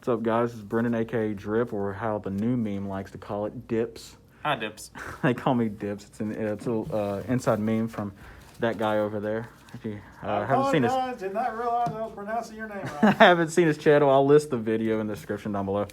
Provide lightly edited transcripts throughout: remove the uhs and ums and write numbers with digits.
What's up, guys? It's Brendan, aka Drip, or how the new meme likes to call it, Dips. Hi, Dips. They call me Dips. It's a inside meme from that guy over there. If you haven't seen his, did not realize I was pronouncing your name right. haven't seen his channel, I'll list the video in the description down below.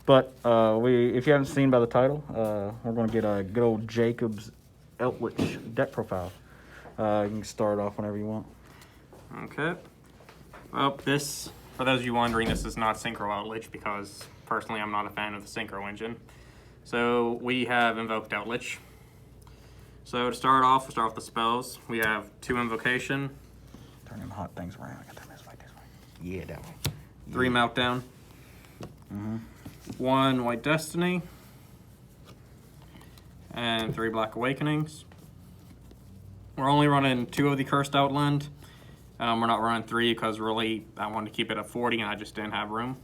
If you haven't seen by the title, we're going to get a good old Jacob's Eldlich deck profile. You can start off whenever you want. Okay. Well, this, for those of you wondering, this is not Synchro Eldlich because personally I'm not a fan of the Synchro engine. So we have Invoked Eldlich. So to start off, we'll start with the spells. We have 2 Invocation. Turn them hot things around. I got them this way. Yeah, that way. 3 Meltdown. 1 White Destiny. And 3 Black Awakenings. We're only running 2 of the Cursed Outland. We're not running 3 because really I wanted to keep it at 40 and I just didn't have room.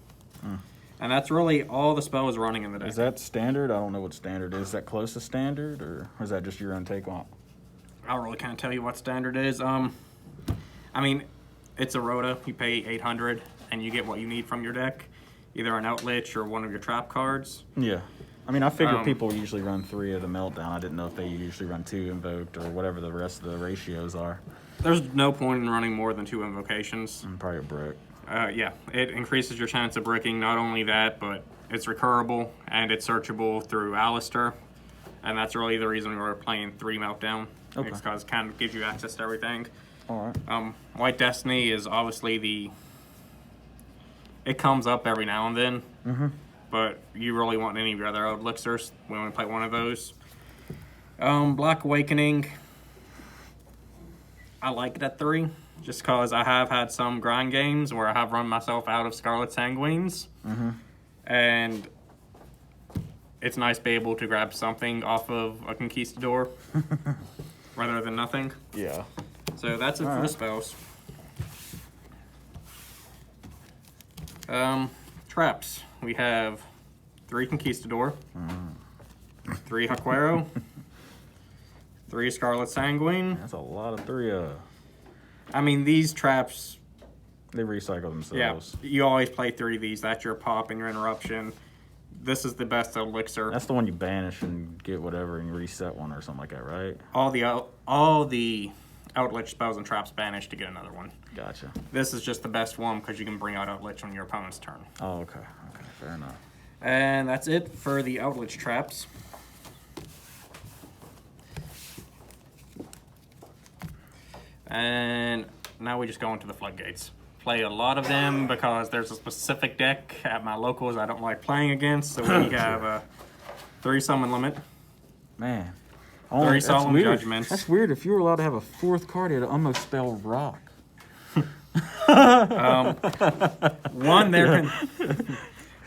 And that's really all the spells running in the deck. Is that standard? I don't know what standard is. Is that close to standard, or is that just your own take on it? I really can't tell you what standard is. I mean, it's a Rota. You pay 800 and you get what you need from your deck. Either an Eldlich or one of your trap cards. Yeah. I mean, I figure people usually run 3 of the Meltdown. I didn't know if they usually run 2 Invoked or whatever the rest of the ratios are. There's no point in running more than 2 Invocations. Probably a brick. Yeah, it increases your chance of bricking. Not only that, but it's recurable and it's searchable through Alistair. And that's really the reason we're playing 3 Meltdown. Okay. It's because it kind of gives you access to everything. All right. White Destiny is obviously it comes up every now and then. But you really want any of your other elixirs. We only play one of those. Black Awakening, I like it at 3. Just because I have had some grind games where I have run myself out of Scarlet Sanguines. And it's nice to be able to grab something off of a Conquistador rather than nothing. Yeah. So that's it for the spells. Traps. We have 3 Conquistador, 3 Jaquero, 3 Scarlet Sanguine. That's a lot of 3. I mean, these traps, They recycle themselves. yeah, you always play 3 of these. That's your pop and your interruption. This is the best elixir. That's the one you banish and get whatever and reset one or something like that, right? All the Eldlich spells and traps banish to get another one. Gotcha. This is just the best one because you can bring out Eldlich on your opponent's turn. Oh, okay. Okay, fair enough. And that's it for the Eldlich traps. And now we just go into the floodgates. Play a lot of them because there's a specific deck at my locals I don't like playing against. So we have a 3 summon limit. Man. 3 solemn weird. judgments. That's weird. If you were allowed to have a 4th card, it'd almost spell rock.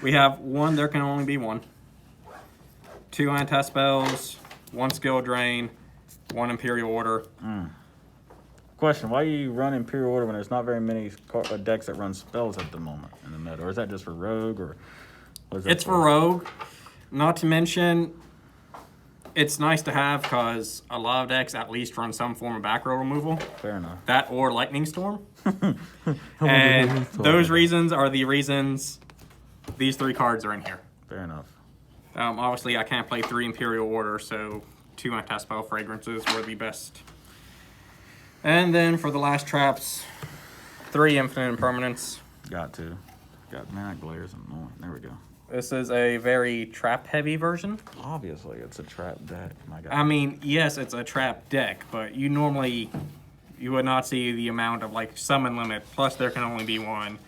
We have 1, there can only be 1. 2 anti-spells, 1 skill drain, 1 Imperial Order. Question, why you run Imperial Order when there's not very many decks that run spells at the moment in the meta? Or is that just for Rogue? Or what is that It's for Rogue. Not to mention, it's nice to have because a lot of decks at least run some form of back row removal. Fair enough. That or Lightning Storm. And those reasons are the reasons these 3 cards are in here. Fair enough. Obviously, I can't play 3 Imperial Order, so 2 anti-spell fragrances were the best. And then for the last traps, 3 Infinite Impermanence. Got to. Man, that glares annoying. There we go. This is a very trap-heavy version. Obviously, it's a trap deck. My God. I mean, yes, it's a trap deck, but you would not see the amount of, like, summon limit, plus there can only be 1.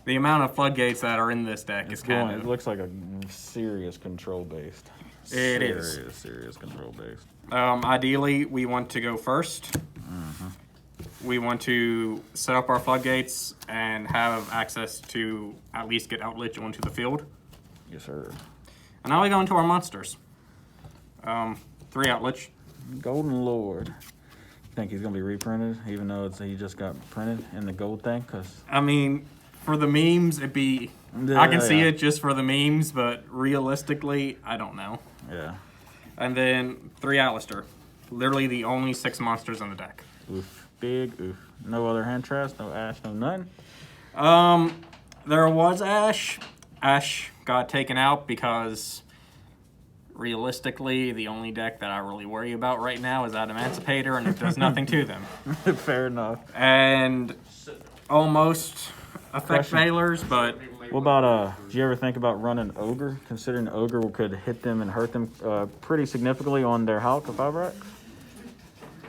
The amount of floodgates that are in this deck is kind of... It looks like a serious control-based. It is. Serious control-based. Ideally, we want to go first. We want to set up our floodgates and have access to at least get Eldlich onto the field. Yes, sir. And now we go into our monsters. 3 Eldlich. Golden Lord. Think he's going to be reprinted, even though he just got printed in the gold thing? I mean, for the memes, it'd be... I can see it just for the memes, but realistically, I don't know. Yeah. And then 3 Alistair. Literally the only 6 monsters in the deck. Oof. Big oof. No other hand traps, no ash, no none. There was Ash. Ash got taken out because realistically, the only deck that I really worry about right now is that Emancipator, and it does nothing to them. Fair enough. And almost affect Question. Veilers, but What about do you ever think about running Ogre? Considering Ogre could hit them and hurt them pretty significantly on their Hulk of 5 racks?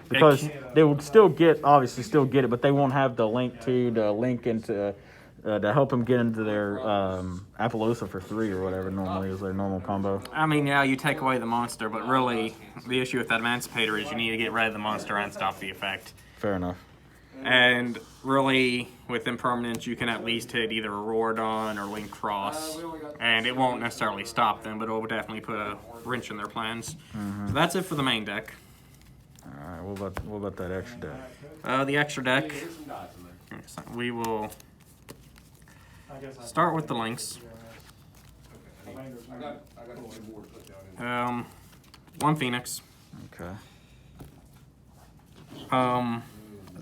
Because they would still get it, but they won't have the link into to help them get into their Appaloosa for 3 or whatever normally is their normal combo. I mean, yeah, you take away the monster, but really, the issue with that Emancipator is you need to get rid of the monster and stop the effect. Fair enough. And really, with impermanence, you can at least hit either a Rorodon or Link Cross, and it won't necessarily stop them, but it will definitely put a wrench in their plans. So that's it for the main deck. All right. What about that extra deck? The extra deck, we will start with the links. One Phoenix. Okay.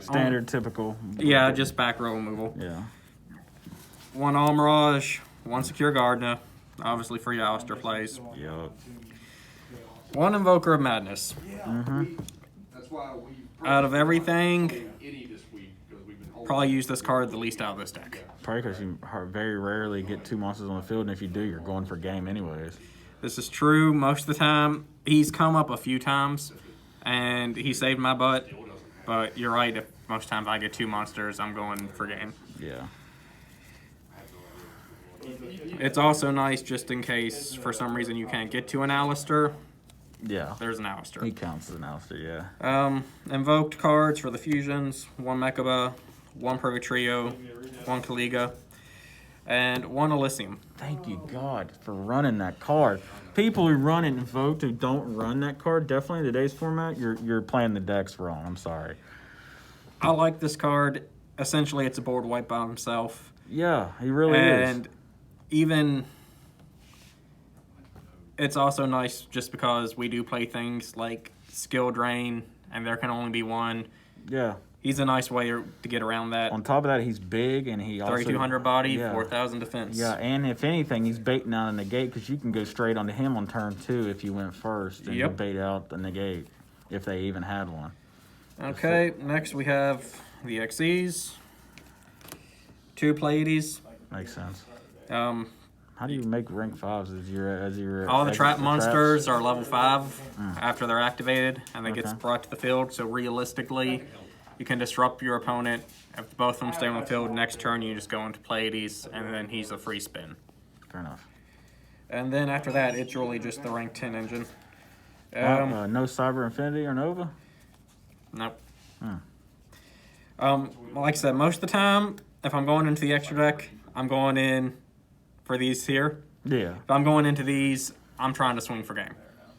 Standard, typical. Yeah, just back row removal. Yeah. One Almirage, one Secure Gardena, obviously for your Alistair plays. Yup. One Invoker of Madness. Out of everything, probably use this card the least out of this deck. Probably because you very rarely get 2 monsters on the field, and if you do, you're going for game anyways. This is true most of the time. He's come up a few times, and he saved my butt. But you're right, if most times I get 2 monsters, I'm going for game. Yeah. It's also nice just in case, for some reason, you can't get to an Alistair. Yeah. There's an Alistair. He counts as an Alistair, yeah. Invoked cards for the fusions. One Mechaba, one Purgatrio, one Kaliga, and one Elysium. Thank you, God, for running that card. People who run Invoked who don't run that card, definitely in today's format, you're playing the decks wrong. I'm sorry. I like this card. Essentially, it's a board wipe by himself. Yeah, he really is. And even it's also nice just because we do play things like Skill Drain, and there can only be one. Yeah. He's a nice way to get around that. On top of that, he's big, and he also... 3,200 body, yeah. 4,000 defense. Yeah, and if anything, he's baiting out a negate, because you can go straight onto him on turn 2 if you went first, and you bait out the negate, if they even had one. Okay, next we have the XEs. 2 Pleiades. Makes sense. How do you make rank 5s as your all the trap monsters are level 5 after they're activated, and they get brought to the field, so realistically... You can disrupt your opponent. If both of them stay on the field, next turn you just go into Pleiades, and then he's a free spin. Fair enough. And then after that, it's really just the rank 10 engine. No Cyber Infinity or Nova? Nope. Like I said, most of the time, if I'm going into the extra deck, I'm going in for these here. Yeah. If I'm going into these, I'm trying to swing for game.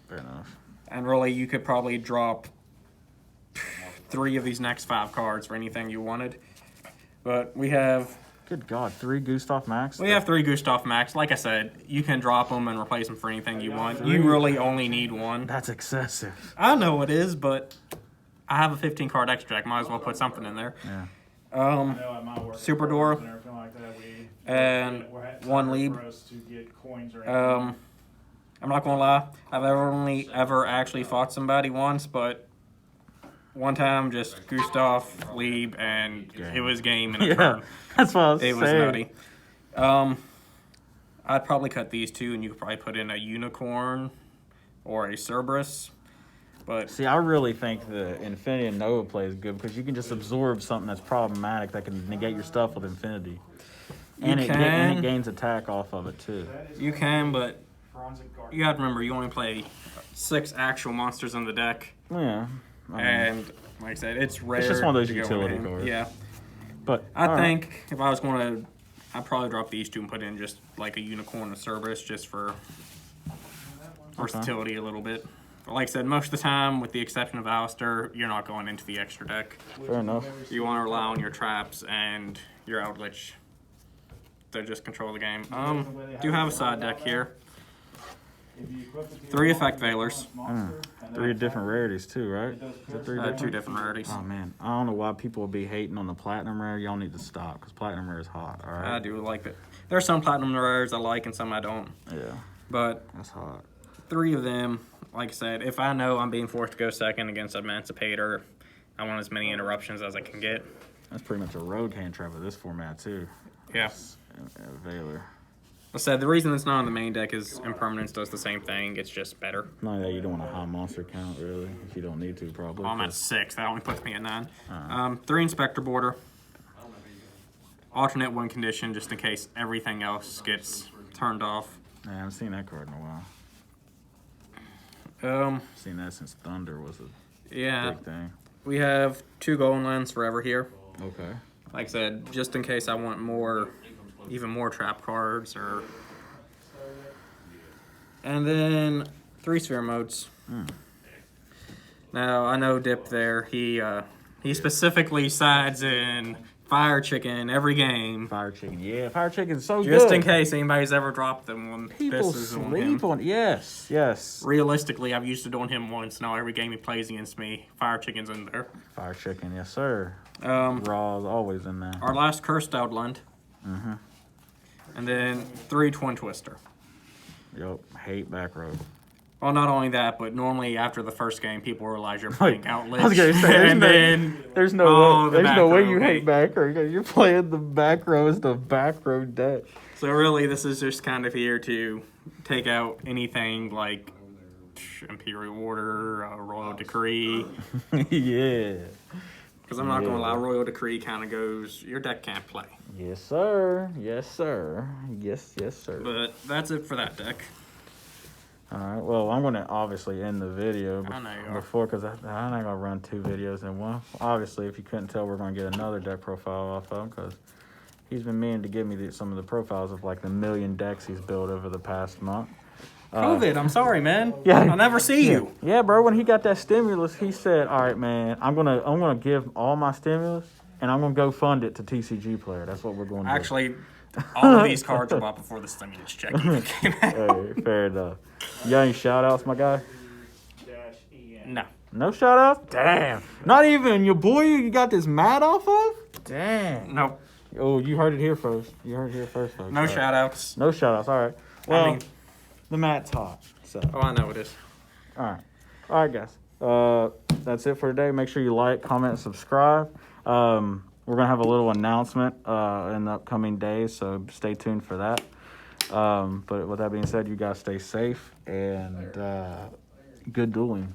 Fair enough. And really, you could probably drop 3 of these next 5 cards for anything you wanted. But we have... Good God, 3 Gustav Max? We have 3 Gustav Max. Like I said, you can drop them and replace them for anything you want. You really only need one. That's excessive. I know it is, but I have a 15-card extra deck. Might as well put something in there. Yeah. Super Dora. And 1 Leeb. I'm not going to lie. I've only ever actually fought somebody once, but... One time, just Gustav, Leeb, and it was game in a turn. That's what I was saying. It was nutty. I'd probably cut these 2, and you could probably put in a Unicorn or a Cerberus. But see, I really think the Infinity and Nova play is good because you can just absorb something that's problematic that can negate your stuff with Infinity. And it gains attack off of it, too. You can, but you have to remember, you only play 6 actual monsters in the deck. Yeah. And like I said, it's rare. It's just one of those utility cards. Yeah. But I think if I was going to, I'd probably drop these 2 and put in just like a Unicorn or Cerberus just for versatility a little bit. But like I said, most of the time, with the exception of Alistair, you're not going into the extra deck. Fair enough. You want to rely on your traps and your Eldlich to just control the game. Do have a side deck here. 3 Effect Veilers. 3 different rarities too, right? Is it 3 different? 2 different rarities. Oh man, I don't know why people will be hating on the Platinum rare. Y'all need to stop because Platinum rare is hot. All right. I do like it. There's some platinum rares I like and some I don't. Yeah, But that's hot. 3 of them, like I said, if I know I'm being forced to go second against Emancipator, I want as many interruptions as I can get. That's pretty much a road cantrip of this format too. Yeah. Valor. I said the reason it's not on the main deck is Impermanence does the same thing. It's just better. Not that you don't want a high monster count, really. If you don't need to, probably. Well, I'm at 6. That only puts me at 9. 3 Inspector Border. Alternate win condition just in case everything else gets turned off. I haven't seen that card in a while. Seen that since Thunder was a Yeah. big thing. We have 2 Golden Lands forever here. Okay. Like I said, just in case I want more, even more trap cards or. And then 3 Sphere modes. Now I know Dip there. He specifically sides in Fire Chicken every game. Fire Chicken, yeah. Fire Chicken's so good. Just in case anybody's ever dropped them when People this is on him. sleep on. Yes, yes. Realistically, I've used it on him once. Now every game he plays against me, Fire Chicken's in there. Fire Chicken, yes, sir. Um, Raw's always in there. Our last Cursed Outland. And then 3 Twin Twister. Yup, hate back row. Well, not only that, but normally after the first game, people realize you're playing Outlet. I was gonna say, and then there's no way row you hate game. back row. You're playing the back row as the back row deck. So really, this is just kind of here to take out anything like Imperial Order, Royal Decree. Yeah. Because I'm not going to lie, Royal Decree kind of goes, your deck can't play. Yes, sir. Yes, sir. Yes, sir. But that's it for that deck. All right. Well, I'm going to obviously end the video I know you are. before because I'm not going to run 2 videos in one. Obviously, if you couldn't tell, we're going to get another deck profile off of him because he's been meaning to give me some of the profiles of like the million decks he's built over the past month. COVID, I'm sorry, man. Yeah. I'll never see you. Yeah, bro. When he got that stimulus, he said, "All right, man, I'm gonna give all my stimulus, and I'm gonna go fund it to TCG player. That's what we're going to do." Actually, all of these cards are bought before the stimulus check even came out. Hey, fair enough. You got any shout outs, my guy? No. No shout outs? Damn. Not even your boy you got this mat off of? Damn. No. Oh, you heard it here first. You heard it here first, folks. No All right. shout outs. No shout outs. All right. Well, I mean, the mat's hot. So. oh, I know it is. All right, guys. That's it for today. Make sure you like, comment, and subscribe. We're gonna have a little announcement in the upcoming days, so stay tuned for that. But with that being said, you guys stay safe and good dueling.